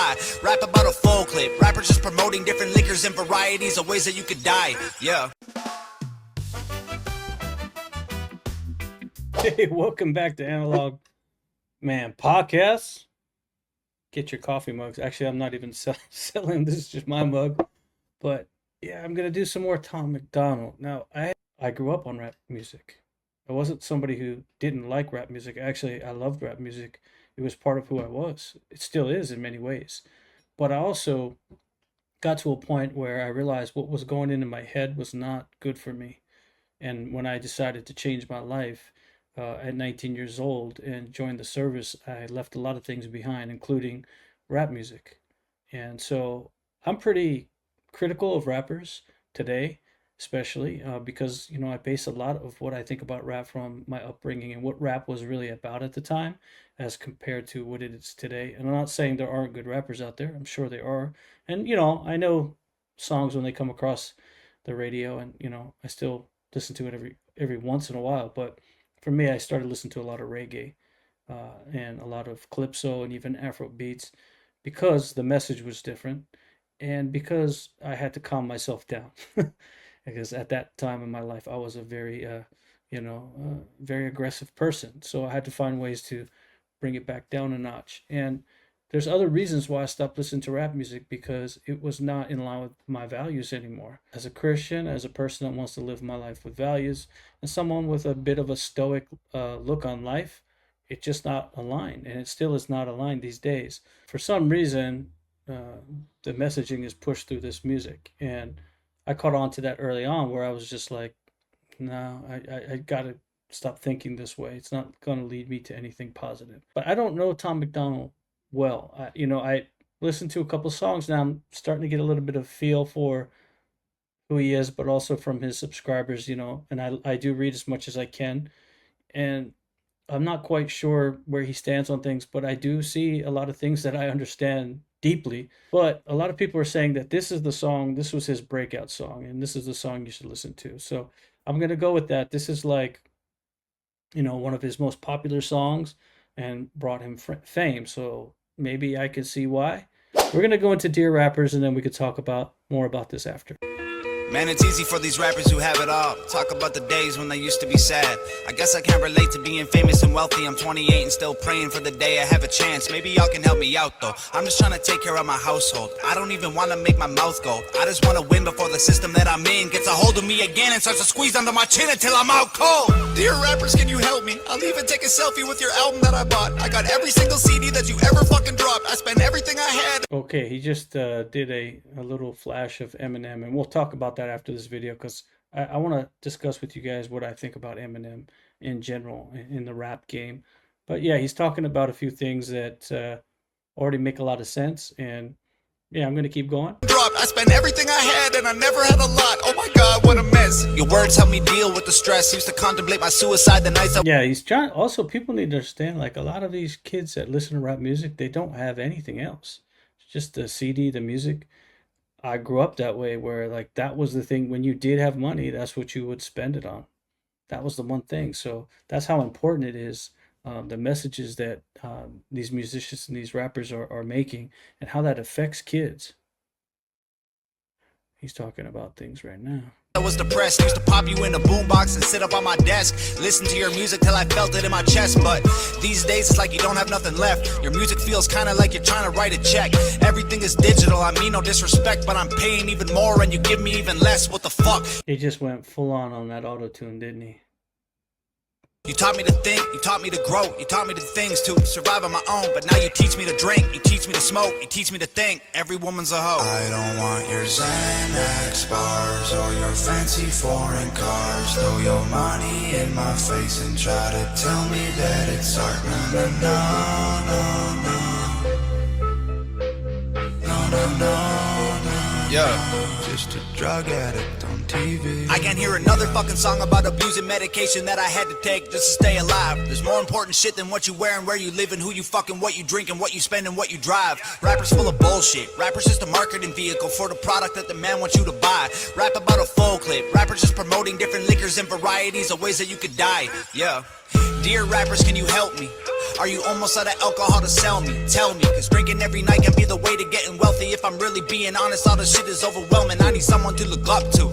lie. Rap about a full clip. Rappers just promoting different liquors and varieties of ways that you could die. Yeah. Hey, welcome back to Analog Man Podcast. Get your coffee mugs. Actually, I'm not even selling. This is just my mug. But yeah, I'm gonna do some more Tom MacDonald. Now, I grew up on rap music. I wasn't somebody who didn't like rap music. Actually, I loved rap music. It was part of who I was. It still is in many ways. But I also got to a point where I realized what was going into my head was not good for me. And when I decided to change my life at 19 years old and joined the service, I left a lot of things behind, including rap music. And so I'm pretty critical of rappers today, especially because, I base a lot of what I think about rap from my upbringing and what rap was really about at the time as compared to what it is today. And I'm not saying there aren't good rappers out there. I'm sure there are. And, I know songs when they come across the radio and, I still listen to it every once in a while. But for me, I started listening to a lot of reggae and a lot of calypso and even Afro beats because the message was different and because I had to calm myself down. Because at that time in my life, I was a very, very aggressive person. So I had to find ways to bring it back down a notch. And there's other reasons why I stopped listening to rap music because it was not in line with my values anymore. As a Christian, as a person that wants to live my life with values, and someone with a bit of a stoic look on life, it's just not aligned. And it still is not aligned these days. For some reason, the messaging is pushed through this music. And I caught on to that early on where I was just like, no, I got to stop thinking this way. It's not going to lead me to anything positive. But I don't know Tom MacDonald well. I listened to a couple songs now. I'm starting to get a little bit of feel for who he is, but also from his subscribers, and I do read as much as I can. And I'm not quite sure where he stands on things, but I do see a lot of things that I understand deeply. But a lot of people are saying that this is the song, this was his breakout song, and this is the song you should listen to. So I'm going to go with that. This is like, one of his most popular songs and brought him fame. So maybe I can see why. We're going to go into Dear Rappers, and then we could talk more about this after. Man, it's easy for these rappers who have it all. Talk about the days when they used to be sad. I guess I can't relate to being famous and wealthy. I'm 28 and still praying for the day I have a chance. Maybe y'all can help me out though. I'm just trying to take care of my household. I don't even want to make my mouth go. I just want to win before the system that I'm in gets a hold of me again and starts to squeeze under my chin until I'm out cold. Dear rappers, can you help me? I'll even take a selfie with your album that I bought. I got every single CD that you ever fucking dropped. I spent everything I had. Okay, he just did a little flash of Eminem, and we'll talk about that after this video because I want to discuss with you guys what I think about Eminem in general in the rap game. But yeah, he's talking about a few things that already make a lot of sense, and yeah, I'm going to keep going. I spent everything I had and I never had a lot. Oh my God, what a mess. Your words help me deal with the stress. Used to contemplate my suicide the nights I... Yeah, he's trying. Also, people need to understand, like a lot of these kids that listen to rap music, they don't have anything else. It's just the CD, the music. I grew up that way where like that was the thing. When you did have money, that's what you would spend it on. That was the one thing. So that's how important it is. The messages that these musicians and these rappers are making and how that affects kids. He's talking about things right now. I was depressed, used to pop you in a boombox and sit up on my desk, listen to your music till I felt it in my chest. But these days it's like you don't have nothing left. Your music feels kind of like you're trying to write a check. Everything is digital, I mean no disrespect, but I'm paying even more and you give me even less. What the fuck? He just went full on that auto-tune, didn't he? You taught me to think, you taught me to grow, you taught me the things to survive on my own. But now you teach me to drink, you teach me to smoke, you teach me to think. Every woman's a hoe. I don't want your Xanax bars or your fancy foreign cars. Throw your money in my face and try to tell me that it's art. No, no, no, no, no, no, no. Yeah, just a drug addict on TV. I can't hear another fucking song about abusing medication that I had to take just to stay alive. There's more important shit than what you wear and where you live and who you fucking, what you drink and what you spend and what you drive. Rappers full of bullshit. Rappers just a marketing vehicle for the product that the man wants you to buy. Rap about a full clip. Rappers just promoting different liquors and varieties of ways that you could die. Yeah. Dear rappers, can you help me? Are you almost out of alcohol to sell me? Tell me, cause drinking every night can be the way to getting wealthy. If I'm really being honest, all the shit is overwhelming. I need someone to look up to.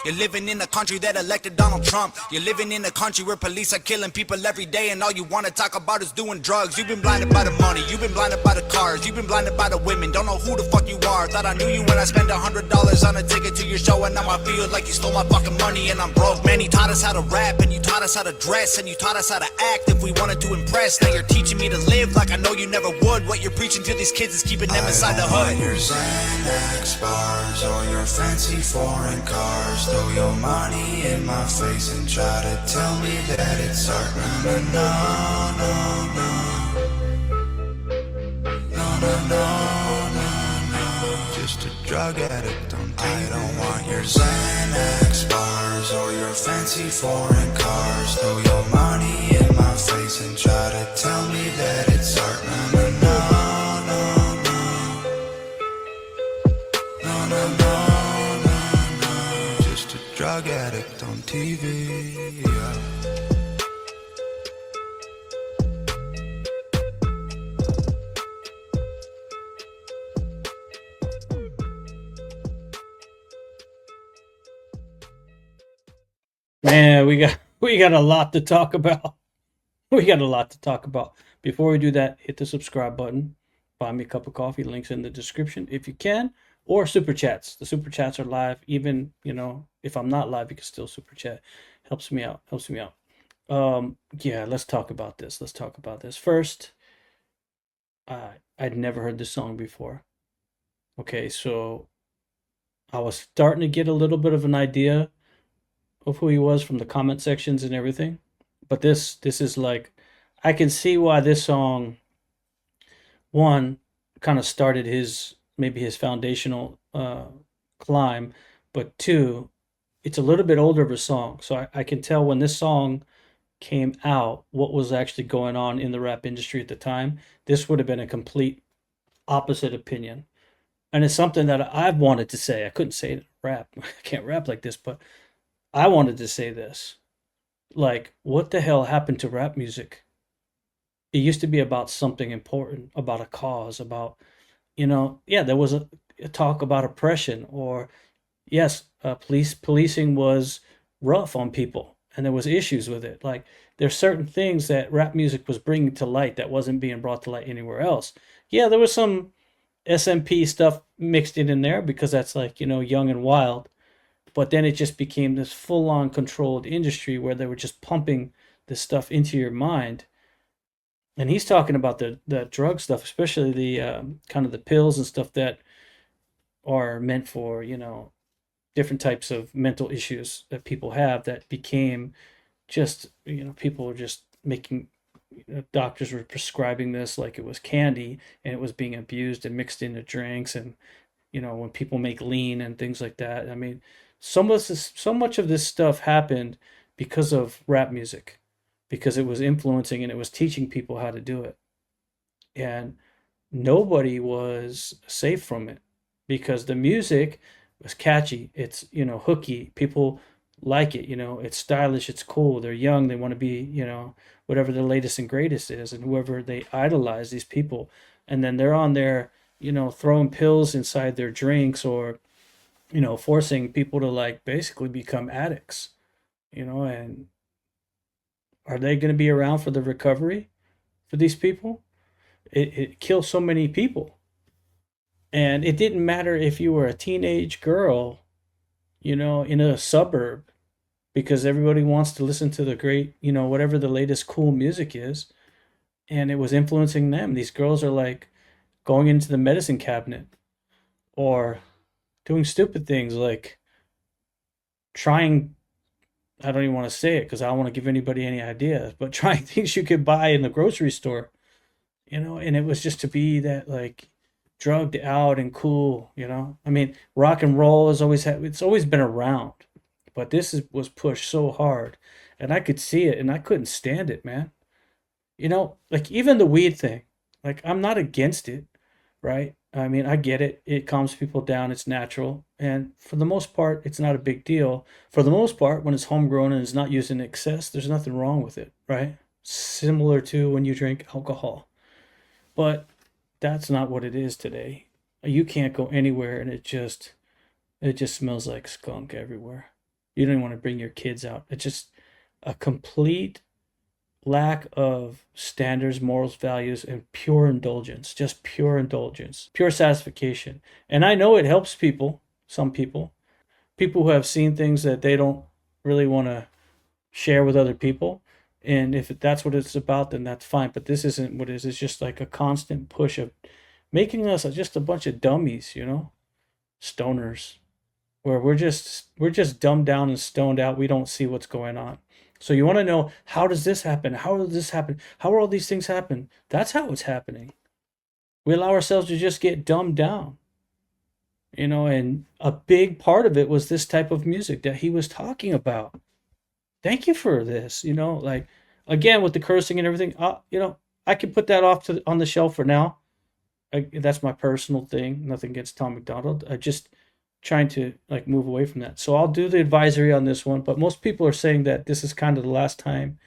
You're living in a country that elected Donald Trump. You're living in a country where police are killing people every day and all you wanna talk about is doing drugs. You've been blinded by the money, you've been blinded by the cars, you've been blinded by the women. Don't know who the fuck you are. Thought I knew you when I spent $100 on a ticket to your show, and now I feel like you stole my fucking money and I'm broke. Man, you taught us how to rap and you taught us how to dress and you taught us how to act if we wanted to impress. Now you're teaching me to live like I know you never would. What you're preaching to these kids is keeping them inside the hood. I don't want your Xanax bars or your fancy foreign cars. Throw your money in my face and try to tell me that it's art. No, no. Just a drug addict on TV. I don't want your Xanax bars or your fancy foreign cars. Throw your money in my face and try to tell me that it's art. No. Just a drug addict on TV. Yeah. Man, we got a lot to talk about. We got a lot to talk about. Before we do that, hit the subscribe button. Buy me a cup of coffee. Links in the description if you can. Or super chats. The super chats are live. Even, if I'm not live, you can still super chat. Helps me out. Yeah, let's talk about this. First, I'd never heard this song before. Okay, so I was starting to get a little bit of an idea of who he was from the comment sections and everything. But this is like, I can see why this song, one, kind of started maybe his foundational climb, but two, it's a little bit older of a song. So I can tell when this song came out, what was actually going on in the rap industry at the time. This would have been a complete opposite opinion. And it's something that I've wanted to say. I couldn't say it in rap. I can't rap like this, but I wanted to say this. Like, what the hell happened to rap music? It used to be about something important, about a cause, about, there was a talk about oppression, or yes, policing was rough on people and there was issues with it. Like, there's certain things that rap music was bringing to light that wasn't being brought to light anywhere else. Yeah, there was some SMP stuff mixed in there because that's like, young and wild. But then it just became this full-on controlled industry where they were just pumping this stuff into your mind. And he's talking about the drug stuff, especially the kind of the pills and stuff that are meant for, different types of mental issues that people have that became just, people were just making, doctors were prescribing this like it was candy and it was being abused and mixed into drinks. And, when people make lean and things like that, I mean, so much of this stuff happened because of rap music, because it was influencing and it was teaching people how to do it. And nobody was safe from it because the music was catchy. It's, hooky. People like it, it's stylish, it's cool. They're young. They want to be, whatever the latest and greatest is, and whoever they idolize, these people. And then they're on there, throwing pills inside their drinks or, forcing people to like basically become addicts, and are they going to be around for the recovery for these people? It kills so many people. And it didn't matter if you were a teenage girl, in a suburb, because everybody wants to listen to the great, whatever the latest cool music is. And it was influencing them. These girls are like going into the medicine cabinet or doing stupid things like trying, I don't even want to say it because I don't want to give anybody any ideas, but trying things you could buy in the grocery store, and it was just to be that like drugged out and cool, I mean, rock and roll has always it's always been around. but was pushed so hard, and I could see it, and I couldn't stand it, man. Like even the weed thing, like I'm not against it, right? I mean, I get it. It calms people down. It's natural. And for the most part, it's not a big deal. For the most part, when it's homegrown and it's not used in excess, there's nothing wrong with it, right? Similar to when you drink alcohol. But that's not what it is today. You can't go anywhere and it just smells like skunk everywhere. You don't even want to bring your kids out. It's just a complete lack of standards, morals, values, and pure indulgence. Just pure indulgence, pure satisfaction. And I know it helps people, some people who have seen things that they don't really want to share with other people. And if that's what it's about, then that's fine. But this isn't what it is. It's just like a constant push of making us just a bunch of dummies, stoners, where we're just dumbed down and stoned out. We don't see what's going on. So you want to know, how does this happen? How does this happen? How are all these things happen? That's how it's happening. We allow ourselves to just get dumbed down. And a big part of it was this type of music that he was talking about. Thank you for this, like, again, with the cursing and everything, I can put that off on the shelf for now. That's my personal thing. Nothing against Tom MacDonald. I just trying to like move away from that. So I'll do the advisory on this one, but most people are saying that this is kind of the last time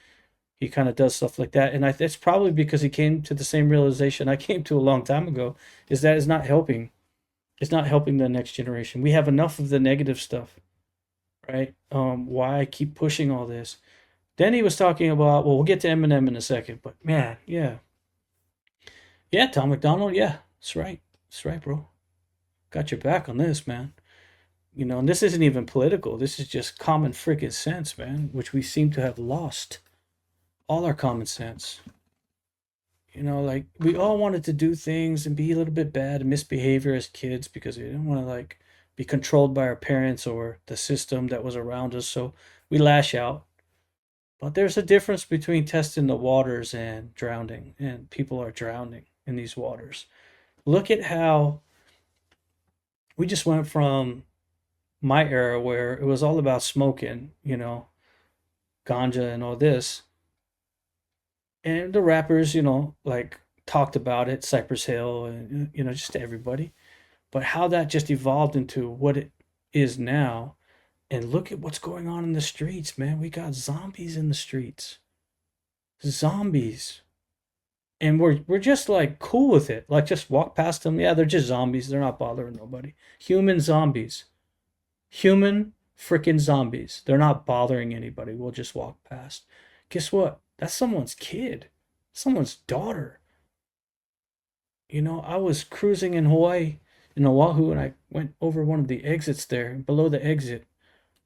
he kind of does stuff like that. And it's probably because he came to the same realization I came to a long time ago, is that it's not helping. It's not helping the next generation. We have enough of the negative stuff, right? Why I keep pushing all this. Then he was talking about, well, we'll get to Eminem in a second, but man, yeah. Yeah, Tom MacDonald, yeah, that's right. That's right, bro. Got your back on this, man. And this isn't even political. This is just common freaking sense, man, which we seem to have lost all our common sense. Like we all wanted to do things and be a little bit bad and misbehavior as kids because we didn't want to like be controlled by our parents or the system that was around us. So we lash out. But there's a difference between testing the waters and drowning, and people are drowning in these waters. Look at how we just went from my era where it was all about smoking, ganja and all this. And the rappers, like talked about it, Cypress Hill and, just everybody. But how that just evolved into what it is now. And look at what's going on in the streets, man. We got zombies in the streets. Zombies. And we're just like cool with it. Like just walk past them. Yeah, they're just zombies. They're not bothering nobody. Human zombies. Human freaking zombies. They're not bothering anybody. We'll just walk past. Guess what? That's someone's kid. Someone's daughter. I was cruising in Hawaii, in Oahu, and I went over one of the exits there. Below the exit,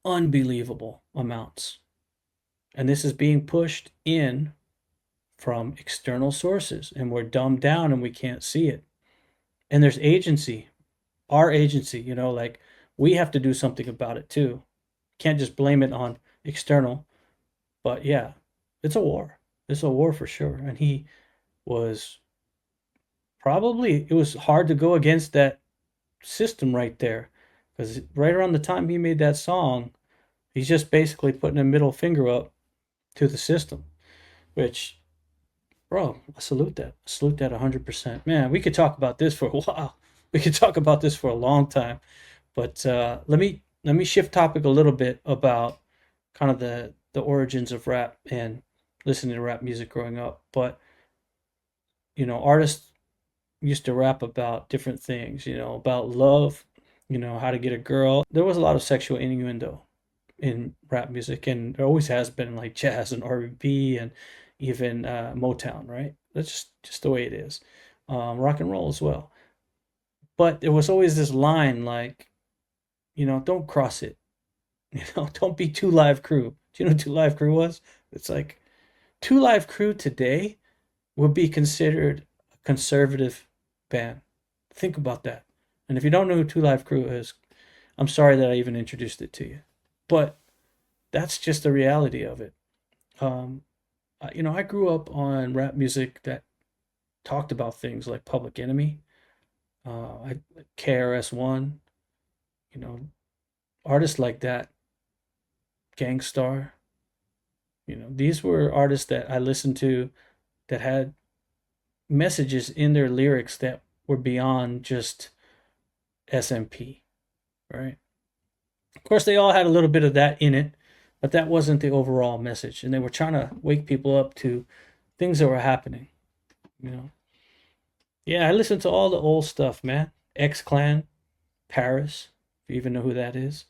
unbelievable amounts. And this is being pushed in from external sources, and we're dumbed down and we can't see it. And there's agency, our agency, like we have to do something about it too. Can't just blame it on external. But yeah, it's a war. It's a war for sure. And it was hard to go against that system right there. Because right around the time he made that song, he's just basically putting a middle finger up to the system. Which, bro, I salute that. I salute that 100%. Man, we could talk about this for a while. We could talk about this for a long time. But let me shift topic a little bit about kind of the origins of rap and listening to rap music growing up. But artists used to rap about different things, about love, how to get a girl. There was a lot of sexual innuendo in rap music, and there always has been, like jazz and R&B and even Motown, right? That's just the way it is. Rock and roll as well. But there was always this line like, don't cross it. Don't be Two Live Crew. Do you know who Two Live Crew was? It's like Two Live Crew today would be considered a conservative band. Think about that. And if you don't know who Two Live Crew is, I'm sorry that I even introduced it to you. But that's just the reality of it. I grew up on rap music that talked about things like Public Enemy, KRS-One, artists like that Gangstar. These were artists that I listened to that had messages in their lyrics that were beyond just SMP, right? Of course, they all had a little bit of that in it, but that wasn't the overall message. And they were trying to wake people up to things that were happening, you know. Yeah, I listened to all the old stuff, man. X Clan, Paris, if you even know who that is.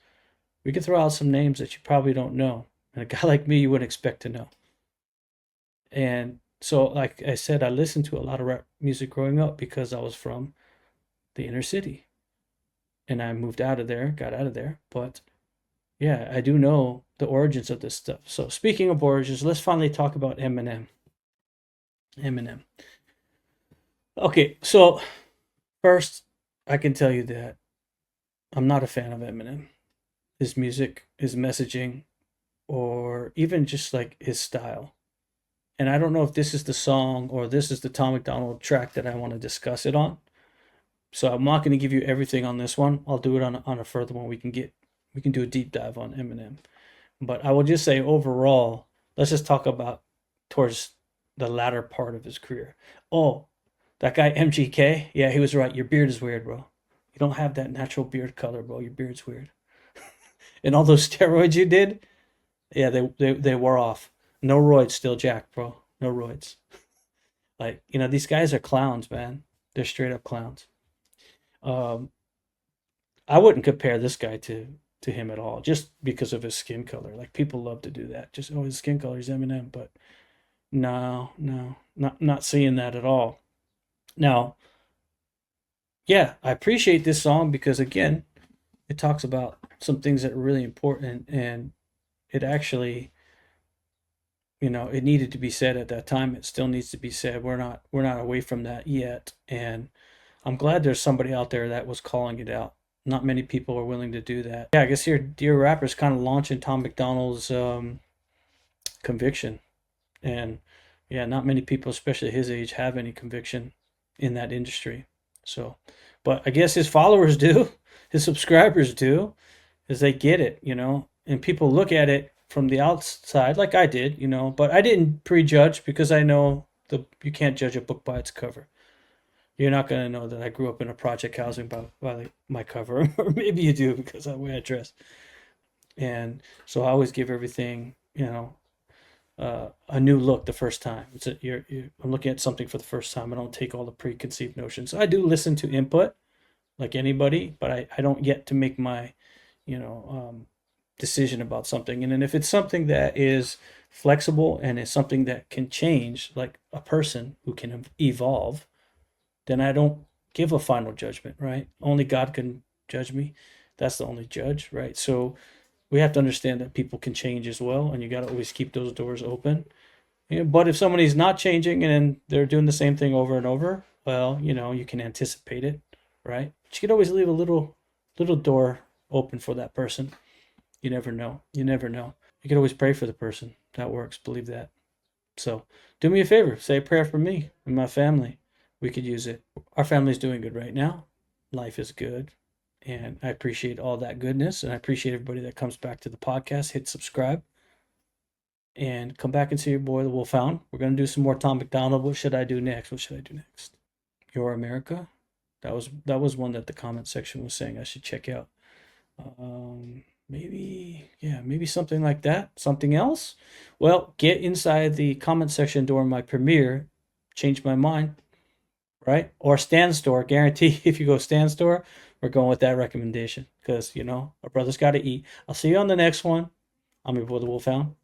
We could throw out some names that you probably don't know. And a guy like me, you wouldn't expect to know. And so, like I said, I listened to a lot of rap music growing up because I was from the inner city. And I moved out of there, got out of there. But yeah, I do know the origins of this stuff. So, speaking of origins, let's finally talk about Eminem. Eminem. Okay, so first, I can tell you that I'm not a fan of Eminem. His music, his messaging, or even just like his style. And I don't know if this is the song or this is the Tom MacDonald track that I want to discuss it on. So I'm not going to give you everything on this one. I'll do it on a further one. We can do a deep dive on Eminem. But I will just say overall, let's just talk about towards the latter part of his career. Oh, that guy MGK, yeah, he was right. Your beard is weird, bro. You don't have that natural beard color, bro. Your beard's weird. And all those steroids you did, yeah, they wore off. No roids, still jacked, bro. No roids. Like, these guys are clowns, man. They're straight up clowns. Um, I wouldn't compare this guy to him at all, just because of his skin color. Like, people love to do that. Just, oh, his skin color is Eminem, but no, not seeing that at all. Now, yeah, I appreciate this song because again, it talks about some things that are really important, and it actually, it needed to be said at that time. It still needs to be said. We're not away from that yet, and I'm glad there's somebody out there that was calling it out. Not many people are willing to do that. Yeah, I guess here Dear Rapper's kind of launching Tom MacDonald's conviction, and yeah, not many people, especially his age, have any conviction in that industry. So, but I guess his followers do, his subscribers do, is they get it, and people look at it from the outside like I did, but I didn't prejudge because I know you can't judge a book by its cover. You're not going to know that I grew up in a project housing by my cover, or maybe you do because of the way I dress. And so I always give everything, a new look the first time. I'm looking at something for the first time. I don't take all the preconceived notions. I do listen to input like anybody, but I don't get to make my, decision about something. And then if it's something that is flexible and is something that can change, like a person who can evolve, then I don't give a final judgment, right? Only God can judge me. That's the only judge, right? So we have to understand that people can change as well, and you got to always keep those doors open. But if somebody's not changing and they're doing the same thing over and over, well, you can anticipate it, right? But you can always leave a little door open for that person. You never know. You never know. You can always pray for the person. That works. Believe that. So do me a favor. Say a prayer for me and my family. We could use it. Our family's doing good right now. Life is good. And I appreciate all that goodness. And I appreciate everybody that comes back to the podcast. Hit subscribe. And come back and see your boy, the Wolf Hound. We're going to do some more Tom MacDonald. What should I do next? What should I do next? Your America? That was one that the comment section was saying I should check out. Maybe something like that. Something else? Well, get inside the comment section during my premiere. Change my mind. Right? Or Stan Store. Guarantee if you go Stan Store, we're going with that recommendation. Because, our brother's got to eat. I'll see you on the next one. I'm your boy, the Wolf Hound.